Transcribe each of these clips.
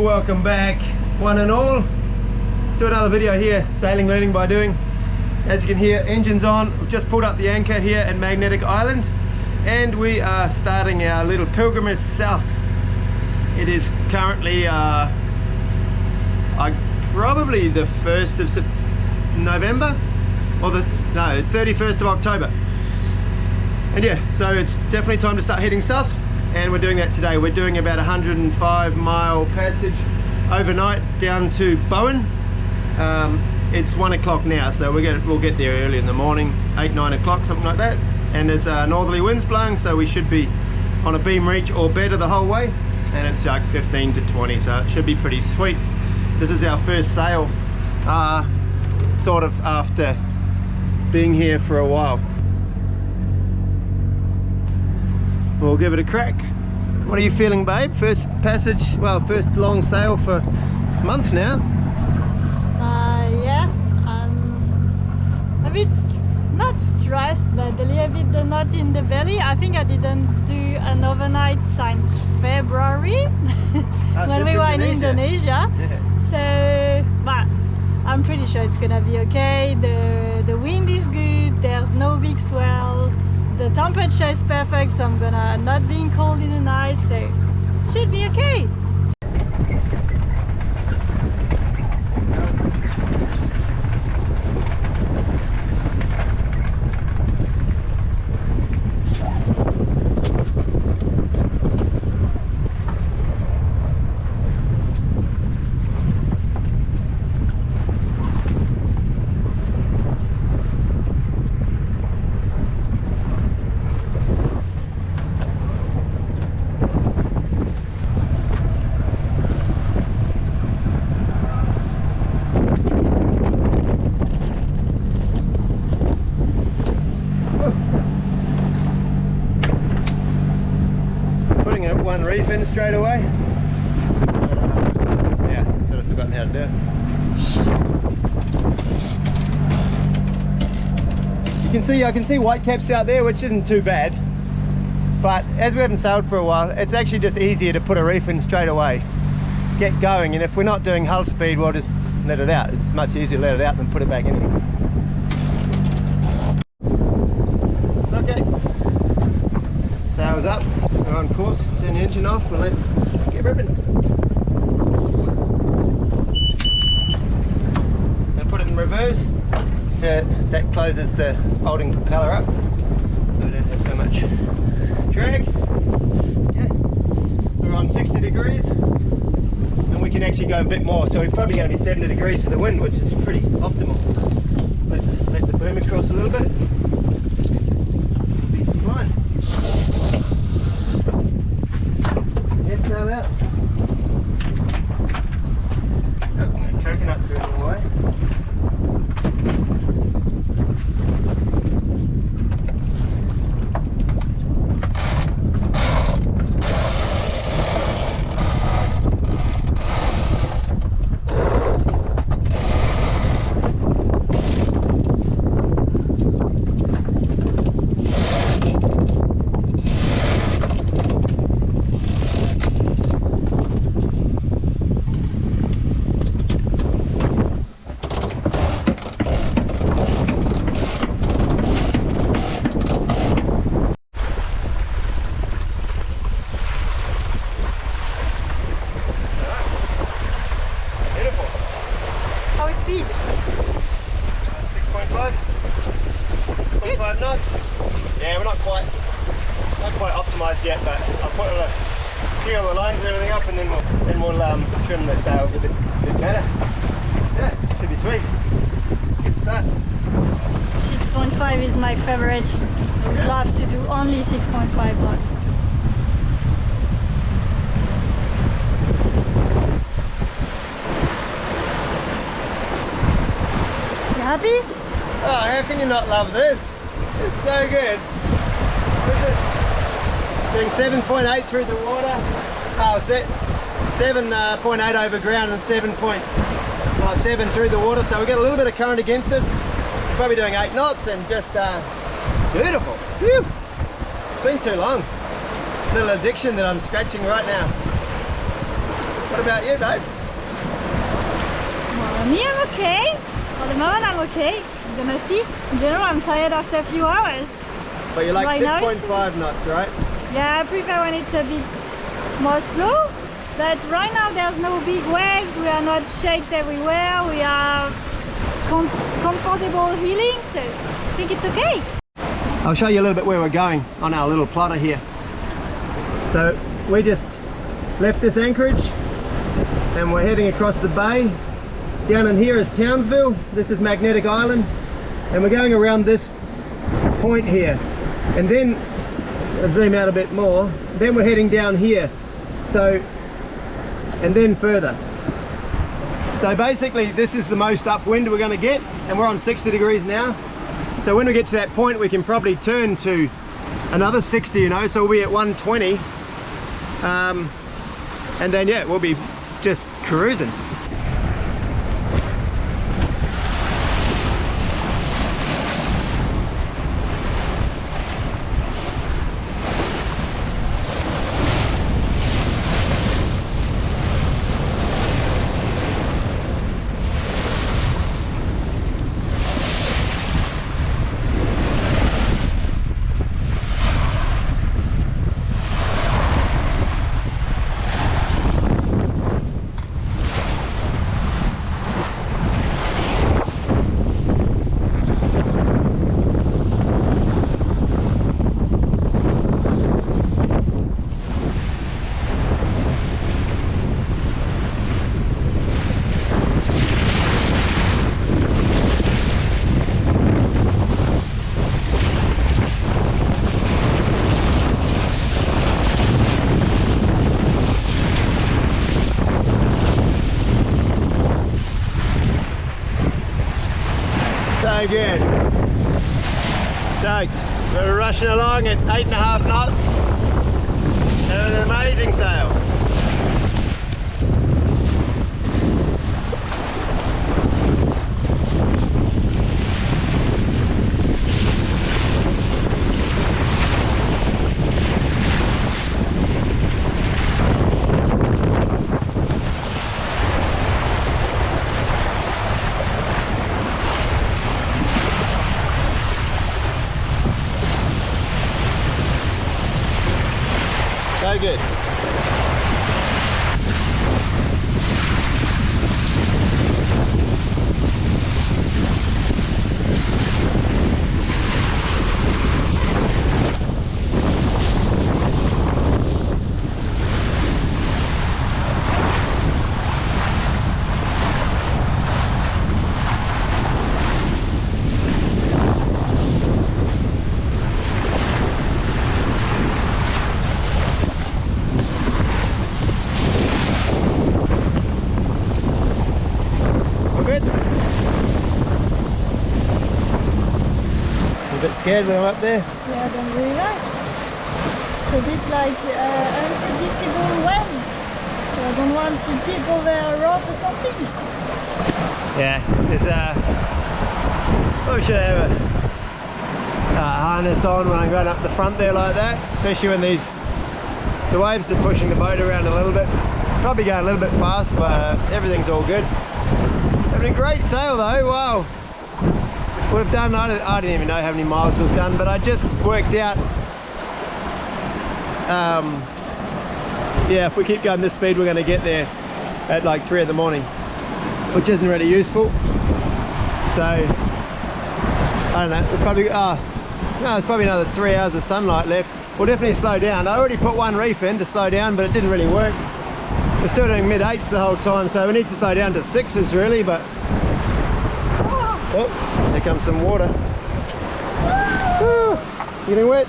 Well, welcome back one and all to another video here, Sailing Learning by Doing. As you can hear, engine's on. We've just pulled up the anchor here at Magnetic Island and we are starting our little pilgrimage south. It is currently probably the 1st of November or the 31st of October. And yeah, so it's definitely time to start heading south, and we're doing that today. We're doing about 105-mile passage overnight down to Bowen. It's 1 o'clock now, so we'll get there early in the morning, 8-9 o'clock, something like that. And there's northerly winds blowing, so we should be on a beam reach or better the whole way, and it's like 15 to 20, so it should be pretty sweet. This is our first sail, sort of after being here for a while. We'll give it a crack. What are you feeling, babe? First passage, well, first long sail for a month now. Yeah, I'm a bit not stressed, but a little bit the knot in the belly. I think I didn't do an overnight since February when we were in Indonesia. So, but I'm pretty sure it's gonna be okay. The wind is good, there's no big swell, the temperature is perfect, so I'm gonna not being cold in the night, so should be okay. One reef in straight away. Yeah, sort of forgotten how to do it. I can see white caps out there, which isn't too bad. But as we haven't sailed for a while, it's actually just easier to put a reef in straight away. Get going, and if we're not doing hull speed, we'll just let it out. It's much easier to let it out than put it back in. Okay. Sails up. We're on course, turn the engine off and let's get ripping. Gonna put it in reverse, that closes the holding propeller up so we don't have so much drag. Yeah. We're on 60 degrees and we can actually go a bit more, so we're probably going to be 70 degrees to the wind, which is pretty optimal. Let the boom across a little bit. Be fine. Sail out. Oh, my coconuts are in the way. Speed? 6.5. 6.5 knots. Yeah, we're not quite optimized yet, but I'll put clear all the lines and everything up, and then we'll trim the sails a bit better. Yeah, should be sweet. Good start. 6.5 is my favorite. I would love to do only 6.5 knots. Happy? Oh, how can you not love this? It's so good. We're just doing 7.8 through the water. Oh, 7.8 over ground and 7.7 through the water. So we got a little bit of current against us. We're probably doing 8 knots and just beautiful. Whew. It's been too long. Little addiction that I'm scratching right now. What about you, babe? Well, me, I'm okay. For the moment, I'm okay. I'm gonna see. In general, I'm tired after a few hours. But you like Right now 6.5 knots, right? Yeah, I prefer when it's a bit more slow. But right now, there's no big waves. We are not shaked everywhere. We are comfortable healing, so I think it's okay. I'll show you a little bit where we're going on our little plotter here. So we just left this anchorage and we're heading across the bay. Down in here is Townsville. This is Magnetic Island, and we're going around this point here, and then I'll zoom out a bit more. Then we're heading down here, so, and then further. So basically this is the most upwind we're going to get, and we're on 60 degrees now. So when we get to that point, we can probably turn to another 60, you know, so we'll be at 120, and then yeah, we'll be just cruising. So good. Stoked. We're rushing along at 8.5 knots. And an amazing sail. So good. A bit scared when I'm up there? Yeah, I don't really like. It's a bit like unpredictable waves. So I don't want to tip over a rope or something. Yeah, there's probably should have a harness on when I'm going up the front there like that, especially when the waves are pushing the boat around a little bit. Probably going a little bit fast, but everything's all good. Having a great sail though, wow. We've done, I don't even know how many miles we've done, but I just worked out, yeah, if we keep going this speed, we're going to get there at like 3 in the morning, which isn't really useful. So, I don't know, we'll probably, no, there's probably another 3 hours of sunlight left. We'll definitely slow down. I already put one reef in to slow down, but it didn't really work. We're still doing mid-8s the whole time, so we need to slow down to 6s really, but... Oh, here comes some water. Ah, getting wet,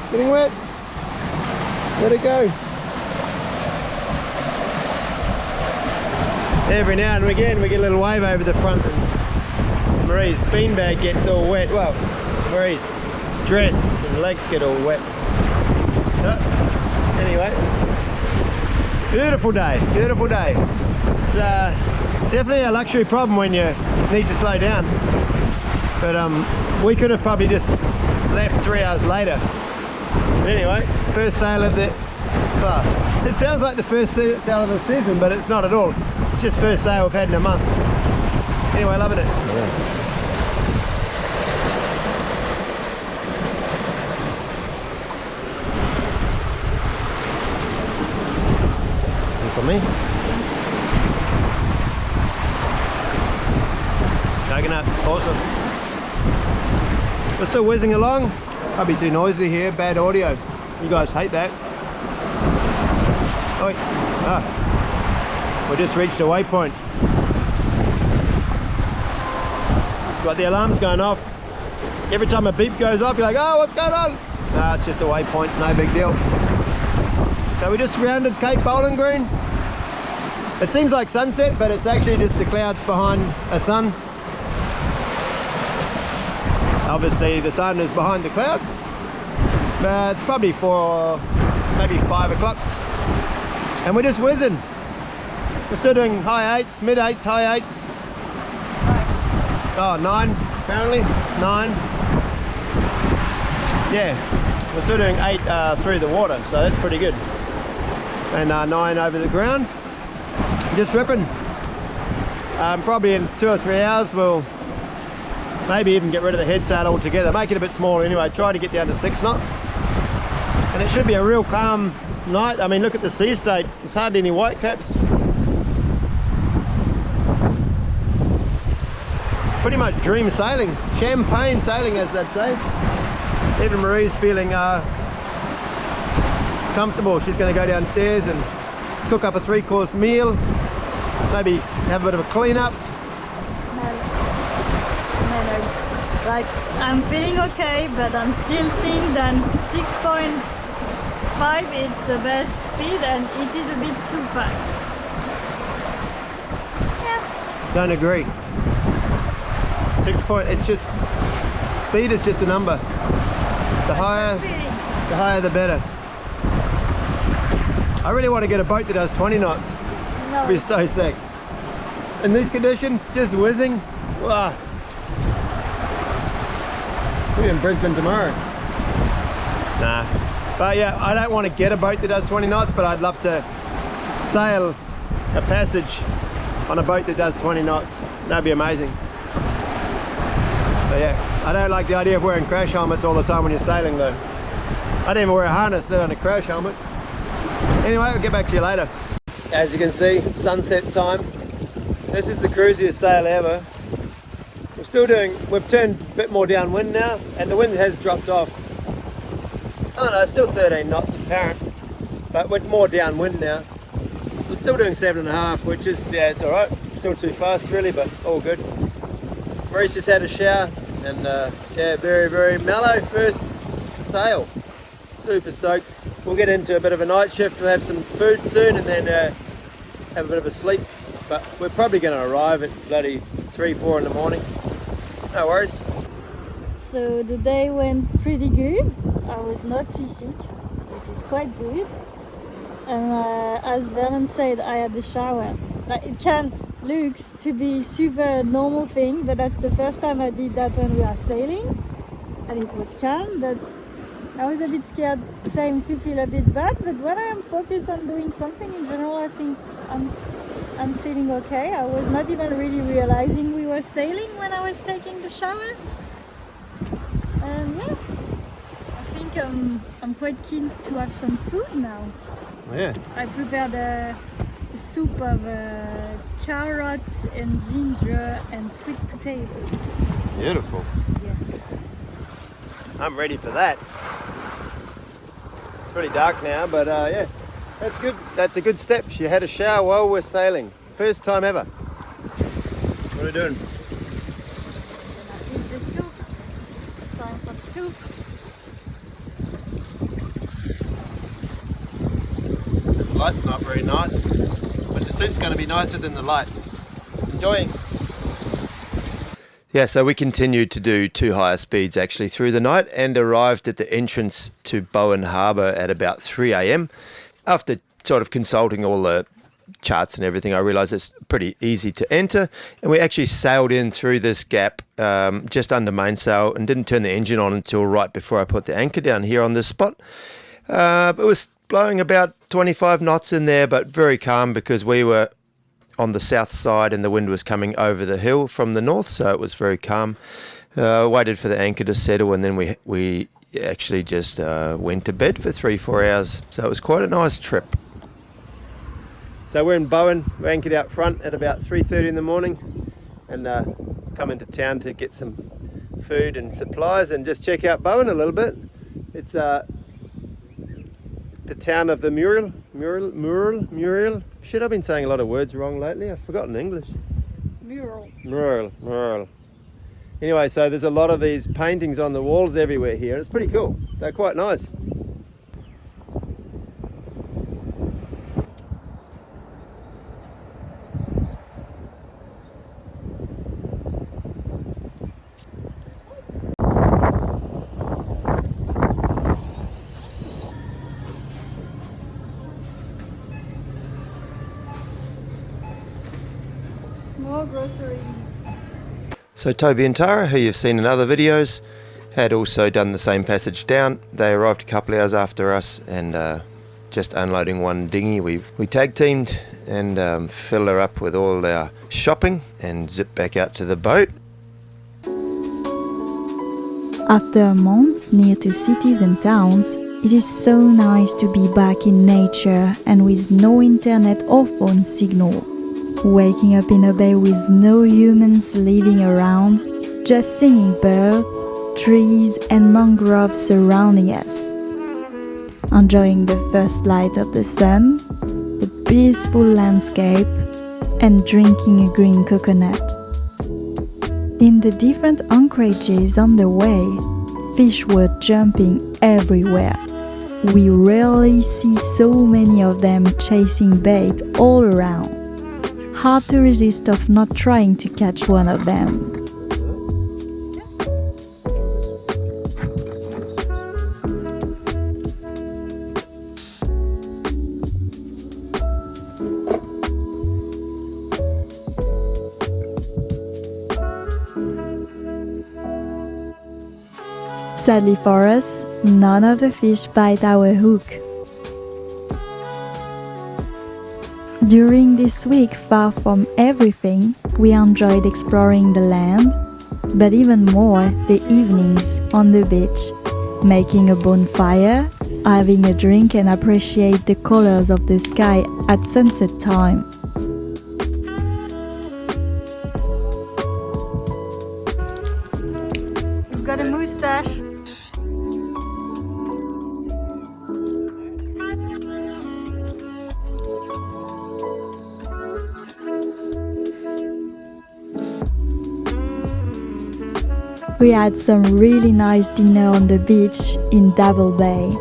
getting wet. Let it go. Every now and again we get a little wave over the front and Marie's beanbag gets all wet. Well, Marie's dress and legs get all wet. Anyway, beautiful day, beautiful day. It's definitely a luxury problem when you need to slow down, but we could have probably just left 3 hours later. But anyway, first sail of the Well, it sounds like the first sail of the season, but it's not at all. It's just first sail we've had in a month. Anyway, loving it. Yeah. For me. Coconut, awesome. We're still whizzing along. Can't be too noisy here, bad audio. You guys hate that. Oh, we just reached a waypoint. It's like the alarm's going off. Every time a beep goes off, you're like, oh, what's going on? Nah, it's just a waypoint, no big deal. So we just rounded Cape Bowling Green. It seems like sunset, but it's actually just the clouds behind a sun. Obviously the sun is behind the cloud, but it's probably maybe 5 o'clock. And we're just whizzing. We're still doing high 8s, mid 8s, high 8s. Oh, 9 apparently, 9. Yeah, we're still doing 8 through the water, so that's pretty good. And 9 over the ground. Just ripping. Probably in 2 or 3 hours we'll maybe even get rid of the head sail altogether, make it a bit smaller anyway, try to get down to 6 knots. And it should be a real calm night. I mean, look at the sea state, there's hardly any white caps. Pretty much dream sailing, champagne sailing as they'd say. Even Marie's feeling comfortable. She's going to go downstairs and cook up a 3-course meal, maybe have a bit of a clean up. No. Like, I'm feeling okay, but I'm still thinking that 6.5 is the best speed and it is a bit too fast. Yeah. Don't agree. 6 point, it's just, speed is just a number. The higher the better. I really want to get a boat that does 20 knots. No. It'd be so sick. In these conditions, just whizzing. Wow. We'll be in Brisbane tomorrow. Nah. But yeah, I don't want to get a boat that does 20 knots, but I'd love to sail a passage on a boat that does 20 knots. That'd be amazing. But yeah, I don't like the idea of wearing crash helmets all the time when you're sailing though. I don't even wear a harness, let alone a crash helmet. Anyway, I'll get back to you later. As you can see, sunset time. This is the cruisiest sail ever. We've turned a bit more downwind now, and the wind has dropped off. Oh no, it's still 13 knots apparent, but with more downwind now. We're still doing 7.5, which is, yeah, it's alright. Still too fast really, but all good. Marie's just had a shower, and yeah, very, very mellow first sail. Super stoked. We'll get into a bit of a night shift, we'll have some food soon and then have a bit of a sleep. But we're probably going to arrive at bloody 3-4 in the morning. No worries. So the day went pretty good. I was not seasick, which is quite good. And as Vernon said, I had the shower. Like, it can look to be super normal thing, but that's the first time I did that when we are sailing. And it was calm, but I was a bit scared, same to feel a bit bad, but when I am focused on doing something in general, I think I'm feeling okay. I was not even really realizing we were sailing when I was taking the shower. And yeah, I think I'm quite keen to have some food now. Yeah. I prepared a soup of carrots and ginger and sweet potatoes. Beautiful. Yeah. I'm ready for that. It's pretty dark now, but yeah, that's good. That's a good step. She had a shower while we're sailing. First time ever. What are we doing? Gonna eat the soup. It's time for the soup. This light's not very nice, but the soup's going to be nicer than the light. Enjoying. Yeah, so we continued to do 2 higher speeds actually through the night and arrived at the entrance to Bowen Harbour at about 3 a.m. After sort of consulting all the charts and everything, I realised it's pretty easy to enter, and we actually sailed in through this gap just under mainsail and didn't turn the engine on until right before I put the anchor down here on this spot. It was blowing about 25 knots in there, but very calm because we were on the south side and the wind was coming over the hill from the north, so it was very calm. Waited for the anchor to settle, and then we actually just went to bed for 3-4 hours, so it was quite a nice trip. So we're in Bowen. We're anchored out front at about 3:30 in the morning, and come into town to get some food and supplies and just check out Bowen a little bit. It's the town of the mural. Shit, I've been saying a lot of words wrong lately. I've forgotten English. Mural. Anyway, so there's a lot of these paintings on the walls everywhere here. It's pretty cool. They're quite nice. More groceries. So Toby and Tara, who you've seen in other videos, had also done the same passage down. They arrived a couple of hours after us, and just unloading one dinghy, we tag teamed and filled her up with all our shopping and zipped back out to the boat. After a month near to cities and towns, it is so nice to be back in nature and with no internet or phone signal. Waking up in a bay with no humans living around, just singing birds, trees and mangroves surrounding us. Enjoying the first light of the sun, the peaceful landscape, and drinking a green coconut. In the different anchorages on the way, fish were jumping everywhere. We rarely see so many of them chasing bait all around. Hard to resist of not trying to catch one of them. Sadly for us, none of the fish bite our hook. During this week far from everything, we enjoyed exploring the land, but even more the evenings on the beach, making a bonfire, having a drink and appreciate the colors of the sky at sunset time. You've got a moustache. We had some really nice dinner on the beach in Double Bay.